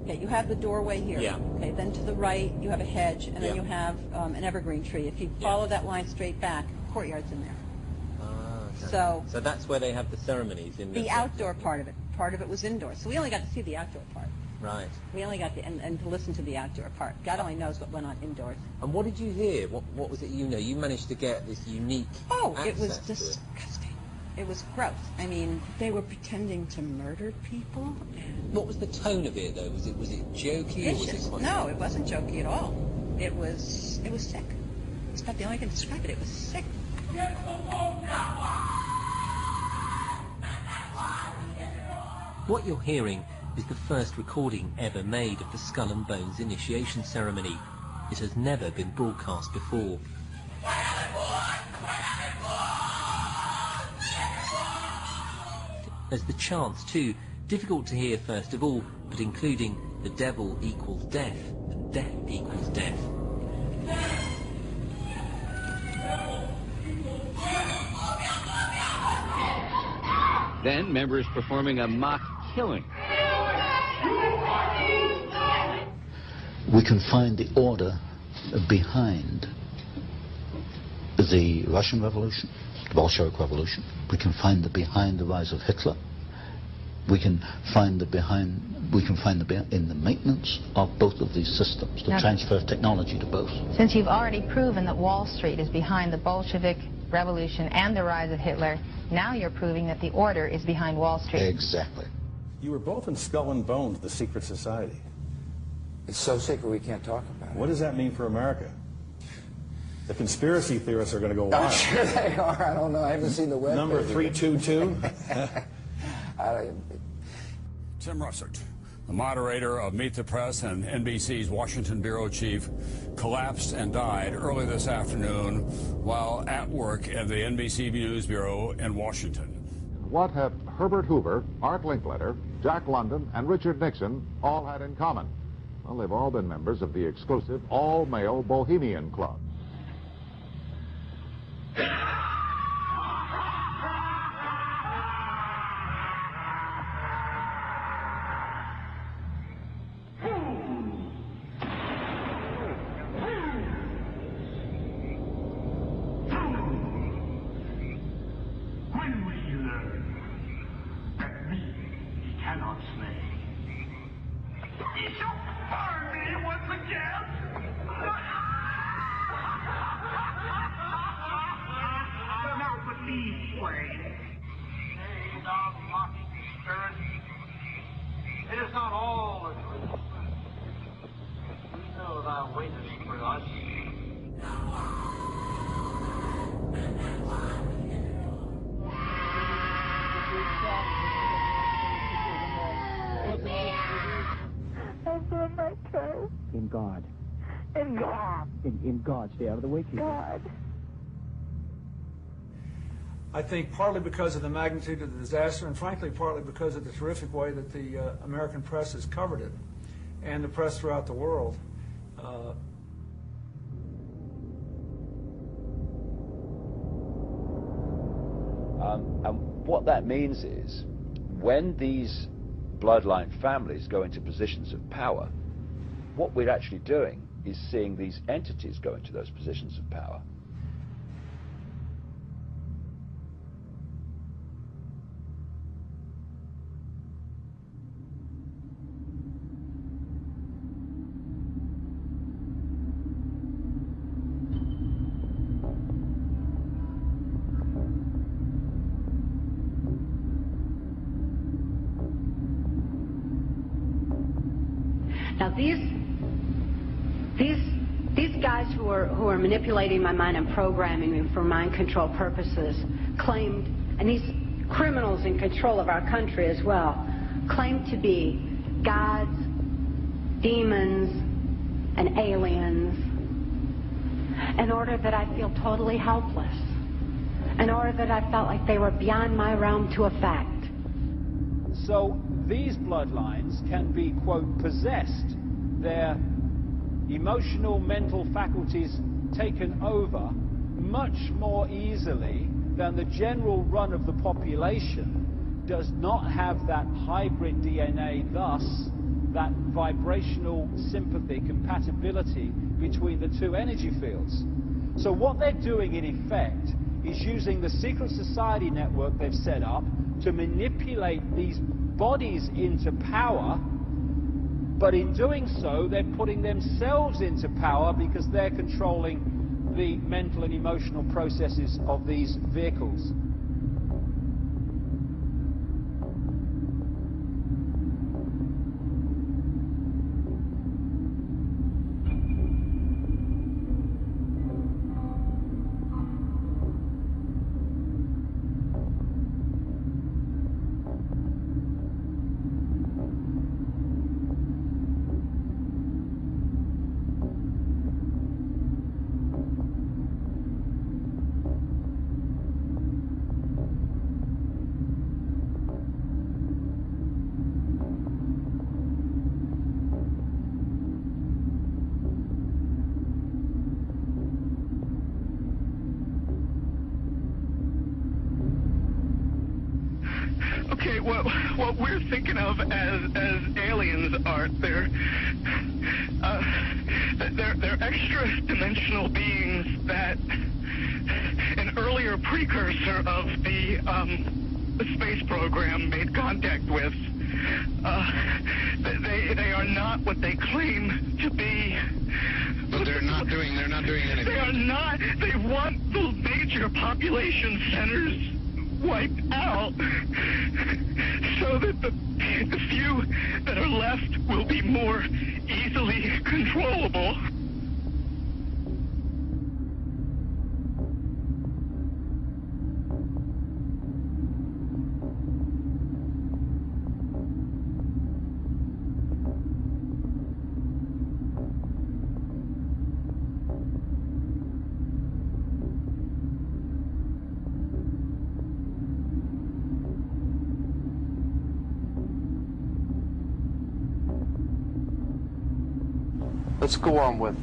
Okay, you have the doorway here. Yeah. Okay, then to the right you have a hedge, and then you have an evergreen tree. If you follow that line straight back, courtyard's in there. Okay. So that's where they have the ceremonies in the outdoor part of it. Part of it was indoors. So we only got to see the outdoor part. Right. We only got and to listen to the outdoor part. God only knows what went on indoors. And what did you hear? What was it you managed to get this unique it was disgusting. It was gross. I mean, they were pretending to murder people. What was the tone of it, though? Was it jokey? Or was it quite No, it wasn't jokey at all. It was sick. It's about the only thing to describe it. It was sick. What you're hearing is the first recording ever made of the Skull and Bones initiation ceremony. It has never been broadcast before. There's the chants too, difficult to hear first of all, but including the devil equals death and death equals death. Then members performing a mock killing. We can find the order behind the Russian Revolution, the Bolshevik Revolution. We can find behind the rise of Hitler. We can find in the maintenance of both of these systems, the transfer of technology to both. Since you've already proven that Wall Street is behind the Bolshevik Revolution and the rise of Hitler, now you're proving that the order is behind Wall Street. Exactly. You were both in Skull and Bones, the secret society. It's so secret we can't talk about it. What does that mean for America? The conspiracy theorists are going to go wild. I'm sure they are. I don't know. I haven't seen the web. Number 322? Tim Russert, the moderator of Meet the Press and NBC's Washington bureau chief, collapsed and died early this afternoon while at work at the NBC News Bureau in Washington. What have Herbert Hoover, Art Linkletter, Jack London, and Richard Nixon all had in common? Well, they've all been members of the exclusive all-male Bohemian Club. When will you learn that me cannot slay? You shall burn me once again! Not with these flames. Nay, thou mocking spirit. It is not all the truth. We know thou waitest for us. In God. In God. In God. Stay out of the way, people. God. I think partly because of the magnitude of the disaster, and frankly partly because of the terrific way that the American press has covered it, and the press throughout the world. And what that means is, when these bloodline families go into positions of power, what we're actually doing is seeing these entities go into those positions of power. Now these guys who are manipulating my mind and programming me for mind control purposes claimed, and these criminals in control of our country as well, claimed to be gods, demons, and aliens, in order that I feel totally helpless, in order that I felt like they were beyond my realm to affect. So these bloodlines can be, quote, possessed, their emotional, mental faculties taken over much more easily than the general run of the population does not have that hybrid DNA, thus that vibrational sympathy, compatibility between the two energy fields. So what they're doing in effect is using the secret society network they've set up to manipulate these bodies into power, but in doing so they're putting themselves into power because they're controlling the mental and emotional processes of these vehicles. Okay, what we're thinking of as aliens are they're extra-dimensional beings that an earlier precursor of the space program made contact with. They are not what they claim to be. But they're not doing anything. They are not. They want the major population centers wiped out so that the few that are left will be more easily controllable. Let's go on with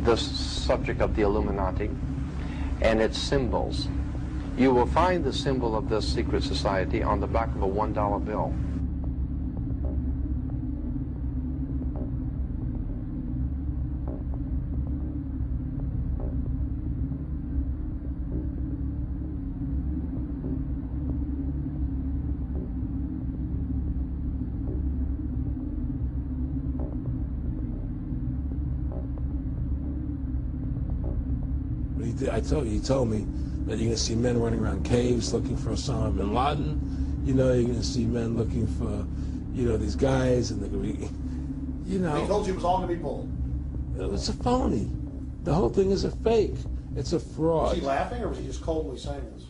this subject of the Illuminati and its symbols. You will find the symbol of this secret society on the back of a $1 bill. He told me that you're going to see men running around caves looking for Osama bin Laden. You know, you're going to see men looking for, these guys, and they're going to be, He told you it was all going to be bull. It's a phony. The whole thing is a fake. It's a fraud. Was he laughing, or was he just coldly saying this?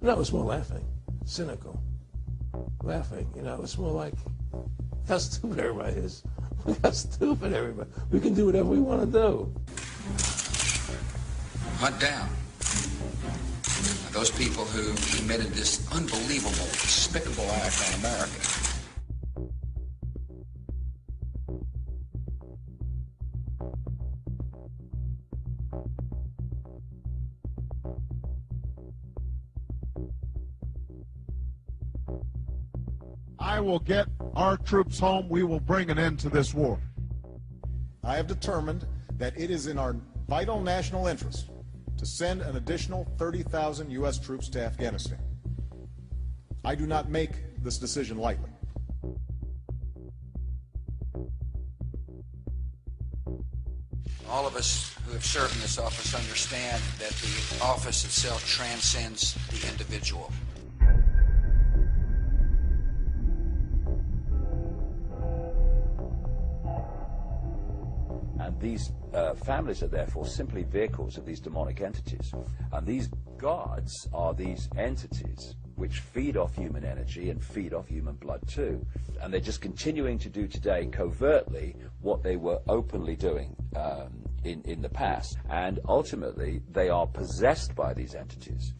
No, it's more laughing. Cynical. Laughing, it's more like, how stupid everybody is. Look how stupid everybody. We can do whatever we want to do. Hunt down those people who committed this unbelievable, despicable act on America. I will get our troops home. We will bring an end to this war. I have determined that it is in our vital national interest to send an additional 30,000 U.S. troops to Afghanistan. I do not make this decision lightly. All of us who have served in this office understand that the office itself transcends the individual. And these families are therefore simply vehicles of these demonic entities. And these gods are these entities which feed off human energy and feed off human blood too. And they're just continuing to do today covertly what they were openly doing in the past. And ultimately, they are possessed by these entities.